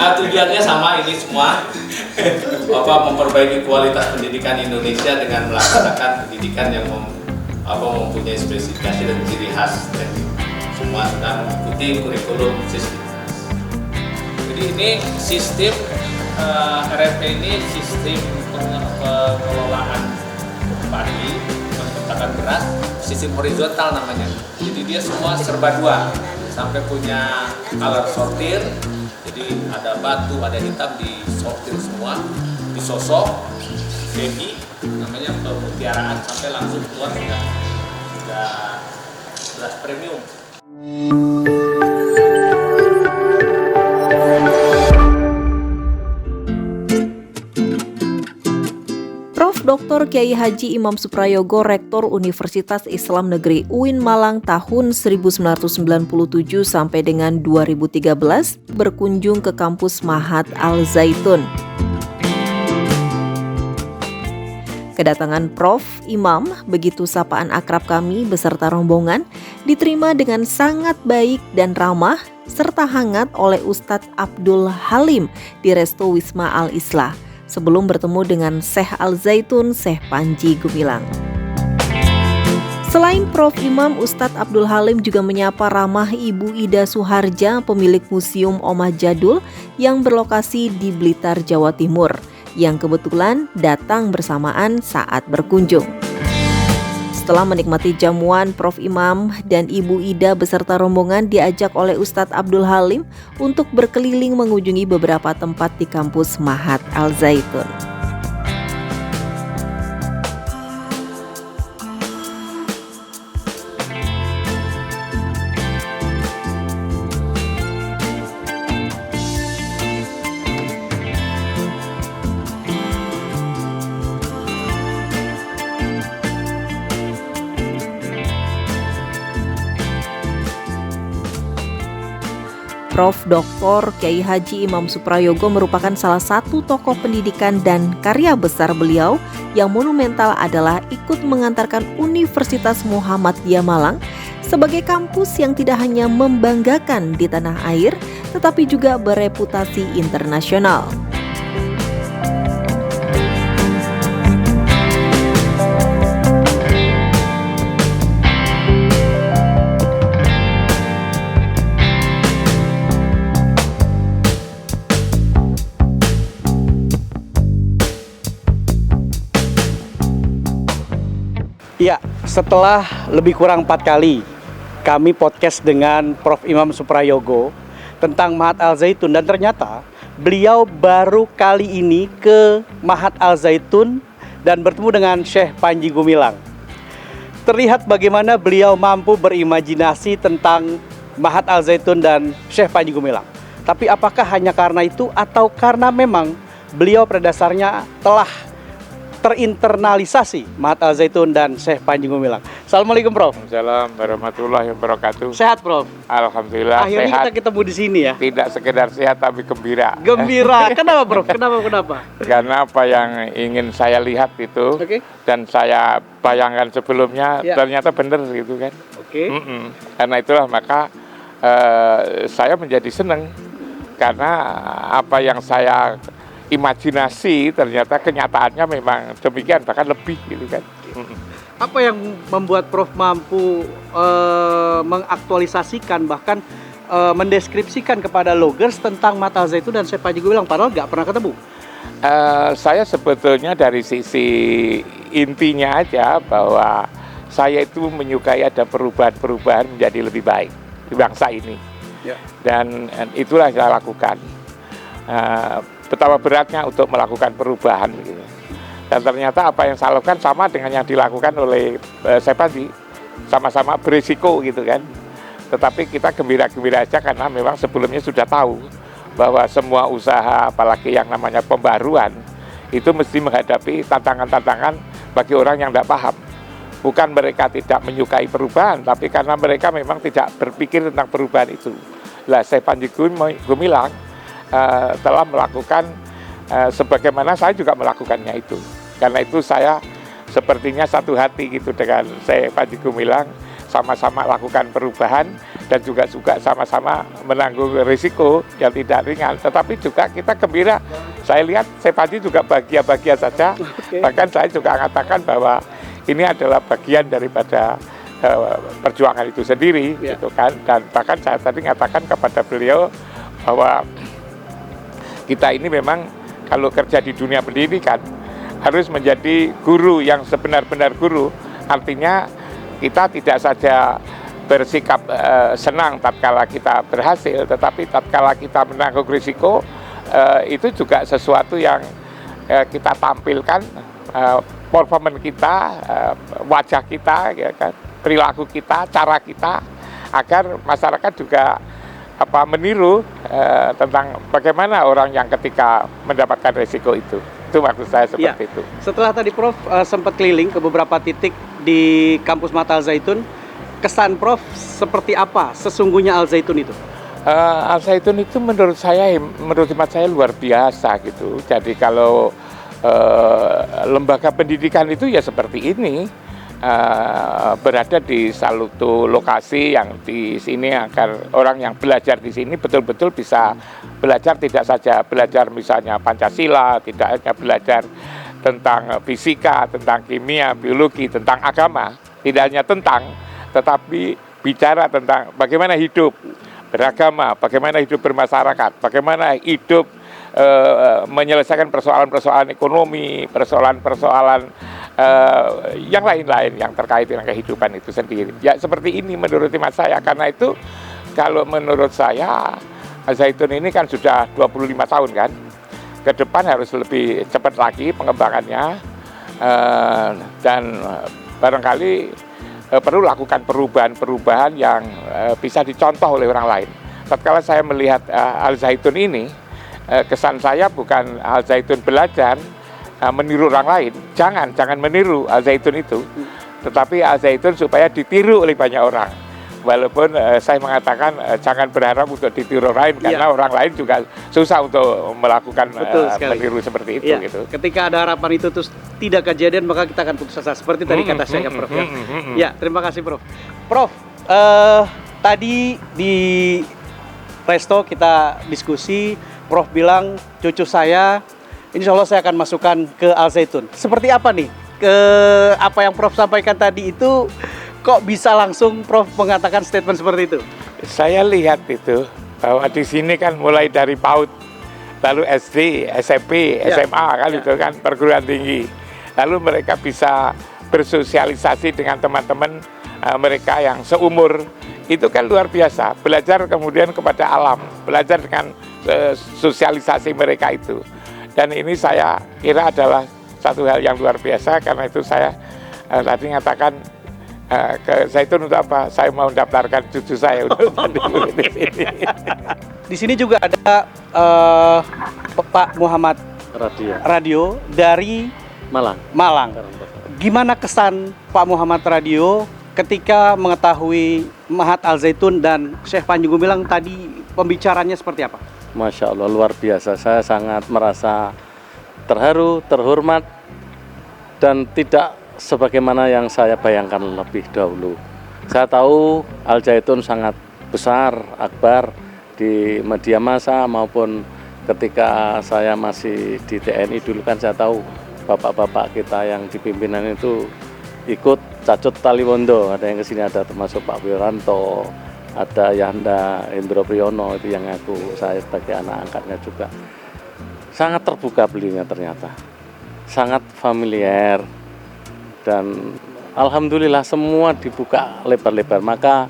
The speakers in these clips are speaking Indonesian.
Tujuannya sama ini semua, memperbaiki kualitas pendidikan Indonesia dengan melaksanakan pendidikan yang mempunyai spesifikasi dan ciri khas, dan semua sudah mengikuti kurikulum sistem. Jadi ini sistem RRP ini sistem pengelolaan padi, pengentakan beras, sistem horizontal namanya. Jadi dia semua serba dua, sampai punya color sortir. Jadi ada batu, ada hitam, disortir semua, disosok, baby, namanya pemutiaraan, sampai langsung keluar sudah beras premium. Dr. Kiai Haji Imam Suprayogo, Rektor Universitas Islam Negeri UIN Malang tahun 1997 sampai dengan 2013 berkunjung ke kampus Mahat Al Zaitun. Kedatangan Prof. Imam, begitu sapaan akrab kami beserta rombongan, diterima dengan sangat baik dan ramah serta hangat oleh Ustadz Abdul Halim di Resto Wisma Al-Islah, sebelum bertemu dengan Syekh Al Zaitun, Syekh Panji Gumilang. Selain Prof. Imam, Ustadz Abdul Halim juga menyapa ramah Ibu Ida Suharja, pemilik Museum Omah Jadul yang berlokasi di Blitar, Jawa Timur, yang kebetulan datang bersamaan saat berkunjung. Setelah menikmati jamuan, Prof. Imam dan Ibu Ida beserta rombongan diajak oleh Ustadz Abdul Halim untuk berkeliling mengunjungi beberapa tempat di kampus Mahat Al Zaitun. Prof. Dr. Kiai Haji Imam Suprayogo merupakan salah satu tokoh pendidikan, dan karya besar beliau yang monumental adalah ikut mengantarkan Universitas Muhammadiyah Malang sebagai kampus yang tidak hanya membanggakan di tanah air, tetapi juga bereputasi internasional. Ya, setelah lebih kurang 4 kali kami podcast dengan Prof. Imam Suprayogo tentang Mahat Al Zaitun, dan ternyata beliau baru kali ini ke Mahat Al Zaitun dan bertemu dengan Syekh Panji Gumilang. Terlihat bagaimana beliau mampu berimajinasi tentang Mahat Al Zaitun dan Syekh Panji Gumilang. Tapi apakah hanya karena itu atau karena memang beliau pada dasarnya telah terinternalisasi Mahat Al Zaitun dan Syekh Panji Gumilang? Assalamualaikum, Prof. Assalamualaikum warahmatullahi wabarakatuh. Sehat, Prof? Alhamdulillah akhirnya sehat. Kita ketemu di sini ya. Tidak sekedar sehat tapi gembira. Gembira. Kenapa, Prof? Kenapa? Karena apa yang ingin saya lihat itu, dan saya bayangkan sebelumnya, ternyata benar gitu kan. Karena itulah maka saya menjadi senang, karena apa yang saya imajinasi ternyata kenyataannya memang demikian, bahkan lebih gitu kan. Apa yang membuat Prof mampu mengaktualisasikan, bahkan mendeskripsikan kepada loggers tentang Mahat Al Zaitun dan Syekh Panji Gumilang padahal nggak pernah ketemu? Saya sebetulnya dari sisi intinya aja bahwa saya itu menyukai ada perubahan-perubahan menjadi lebih baik di bangsa ini, dan itulah yang saya lakukan. Betapa beratnya untuk melakukan perubahan gitu. Dan ternyata apa yang saya lakukan sama dengan yang dilakukan oleh Syekh Panji, sama-sama berisiko gitu kan. Tetapi kita gembira-gembira aja karena memang sebelumnya sudah tahu bahwa semua usaha, apalagi yang namanya pembaruan, itu mesti menghadapi tantangan-tantangan bagi orang yang tidak paham. Bukan mereka tidak menyukai perubahan, tapi karena mereka memang tidak berpikir tentang perubahan itu. Lah, Syekh Panji Gumilang telah melakukan sebagaimana saya juga melakukannya itu. Karena itu saya sepertinya satu hati gitu dengan Syekh Panji Gumilang, sama-sama lakukan perubahan dan juga sama-sama menanggung risiko yang tidak ringan. Tetapi juga kita gembira. Saya lihat Sepadi juga bahagia-bahagia saja. Bahkan saya juga mengatakan bahwa ini adalah bagian daripada perjuangan itu sendiri, gitu kan. Dan bahkan saya tadi mengatakan kepada beliau bahwa kita ini memang kalau kerja di dunia pendidikan harus menjadi guru yang sebenar-benar guru. Artinya kita tidak saja bersikap senang tatkala kita berhasil, tetapi tatkala kita menanggung risiko, itu juga sesuatu yang kita tampilkan, performance kita, wajah kita, ya kan, perilaku kita, cara kita, agar masyarakat juga meniru tentang bagaimana orang yang ketika mendapatkan risiko itu. Itu maksud saya seperti itu. Setelah tadi Prof sempat keliling ke beberapa titik di kampus Mahat Al Zaitun, kesan Prof seperti apa sesungguhnya Al Zaitun itu? Al Zaitun itu menurut hemat saya luar biasa gitu. Jadi kalau lembaga pendidikan itu ya seperti ini, berada di satu lokasi yang di sini agar orang yang belajar di sini betul-betul bisa belajar, tidak saja belajar misalnya Pancasila, tidak hanya belajar tentang fisika, tentang kimia, biologi, tentang agama, tidak hanya tentang, tetapi bicara tentang bagaimana hidup beragama, bagaimana hidup bermasyarakat, bagaimana hidup menyelesaikan persoalan-persoalan ekonomi, persoalan-persoalan yang lain-lain yang terkait dengan kehidupan itu sendiri. Ya seperti ini menurut hemat saya, karena itu kalau menurut saya Zaitun ini kan sudah 25 tahun kan, ke depan harus lebih cepat lagi pengembangannya, dan barangkali perlu lakukan perubahan-perubahan yang bisa dicontoh oleh orang lain. Tatkala saya melihat Al Zaitun ini, kesan saya bukan Al Zaitun belajar meniru orang lain, jangan meniru Al Zaitun itu, tetapi Al Zaitun supaya ditiru oleh banyak orang. Walaupun saya mengatakan jangan berharap untuk ditiru orang lain, karena orang lain juga susah untuk melakukan meniru seperti itu. Gitu. Ketika ada harapan itu terus tidak kejadian, maka kita akan putus asa. Seperti tadi kata saya Prof. Ya, terima kasih Prof. Prof, tadi di resto kita diskusi, Prof bilang cucu saya, insya Allah saya akan masukkan ke Al Zaitun. Seperti apa nih? Apa yang Prof sampaikan tadi itu, kok bisa langsung Prof mengatakan statement seperti itu? Saya lihat itu bahwa di sini kan mulai dari PAUD, lalu SD, SMP, SMA kan itu kan perguruan tinggi. Lalu mereka bisa bersosialisasi dengan teman-teman mereka yang seumur. Itu kan luar biasa. Belajar kemudian kepada alam, belajar dengan sosialisasi mereka itu. Dan ini saya kira adalah satu hal yang luar biasa, karena itu saya tadi mengatakan ke Zaitun untuk apa? Saya mau mendaftarkan cucu saya untuk di sini. Di sini juga ada Pak Muhammad Radio dari Malang. Gimana kesan Pak Muhammad Radio ketika mengetahui Mahat Al Zaitun dan Syekh Panji Gumilang tadi pembicaranya seperti apa? Masya Allah, luar biasa. Saya sangat merasa terharu, terhormat, dan tidak sebagaimana yang saya bayangkan lebih dahulu. Saya tahu Al Zaitun sangat besar, akbar di media massa maupun ketika saya masih di TNI dulu kan saya tahu bapak-bapak kita yang di pimpinan itu ikut Cacut Taliwondo, ada yang kesini, ada termasuk Pak Wiranto, ada Yanda Indro Priyono itu yang saya sebagai anak angkatnya juga. Sangat terbuka beliaunya ternyata, sangat familiar. Dan alhamdulillah semua dibuka lebar-lebar. Maka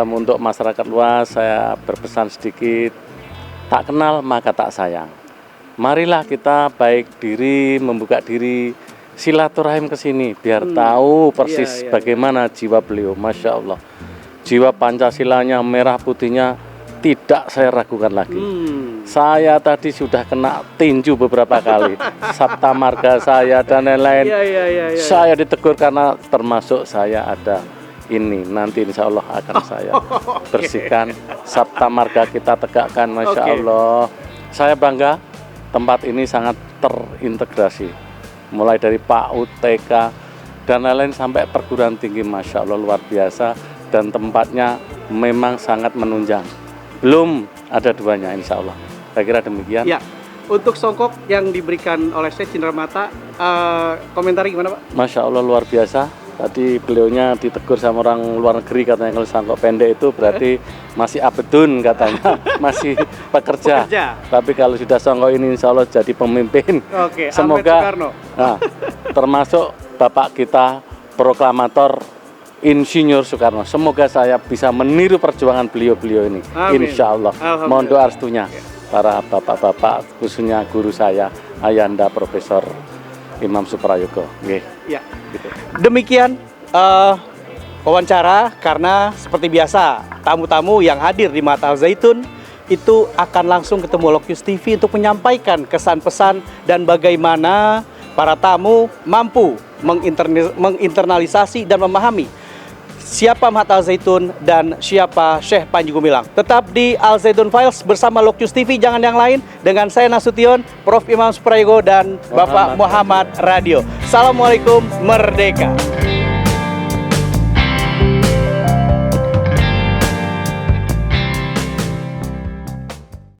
untuk masyarakat luas saya berpesan sedikit, tak kenal maka tak sayang. Marilah kita baik diri, membuka diri, silaturahim ke sini biar tahu persis bagaimana jiwa beliau. Masya Allah, jiwa Pancasilanya, merah putihnya tidak saya ragukan lagi. Saya tadi sudah kena tinju beberapa kali, Sabta Marga saya dan lain-lain. Saya ditegur karena termasuk saya ada ini. Nanti insya Allah akan saya bersihkan. Sabta Marga kita tegakkan, Masya Allah. Saya bangga tempat ini sangat terintegrasi. Mulai dari PAUD, TK, dan lain-lain sampai perguruan tinggi, Masya Allah luar biasa, dan tempatnya memang sangat menunjang. Belum ada duanya insya Allah. Saya kira demikian. Ya, untuk songkok yang diberikan oleh Syekh Cindramata, komentar gimana Pak? Masya Allah luar biasa. Tadi beliaunya ditegur sama orang luar negeri, katanya kalau songkok pendek itu berarti masih abedun katanya, masih pekerja. Tapi kalau sudah songkok ini insya Allah jadi pemimpin. Oke, semoga nah, termasuk Bapak kita proklamator Insinyur Soekarno. Semoga saya bisa meniru perjuangan beliau-beliau ini. Amin. Insya Allah. Mohon doa restunya para bapak-bapak, khususnya guru saya, Ayahanda Profesor Imam Suprayogo. Ya. Gitu. Demikian wawancara, karena seperti biasa tamu-tamu yang hadir di Mahat Al Zaitun itu akan langsung ketemu Lokyus TV untuk menyampaikan kesan pesan dan bagaimana para tamu mampu menginternalisasi dan memahami siapa Mahat Al Zaitun dan siapa Syekh Panji Gumilang. Tetap di Al Zaitun Files bersama Lokyus TV, jangan yang lain, dengan saya Nasution, Prof. Imam Suprayogo dan Bapak Muhammad Radio. Assalamualaikum, merdeka.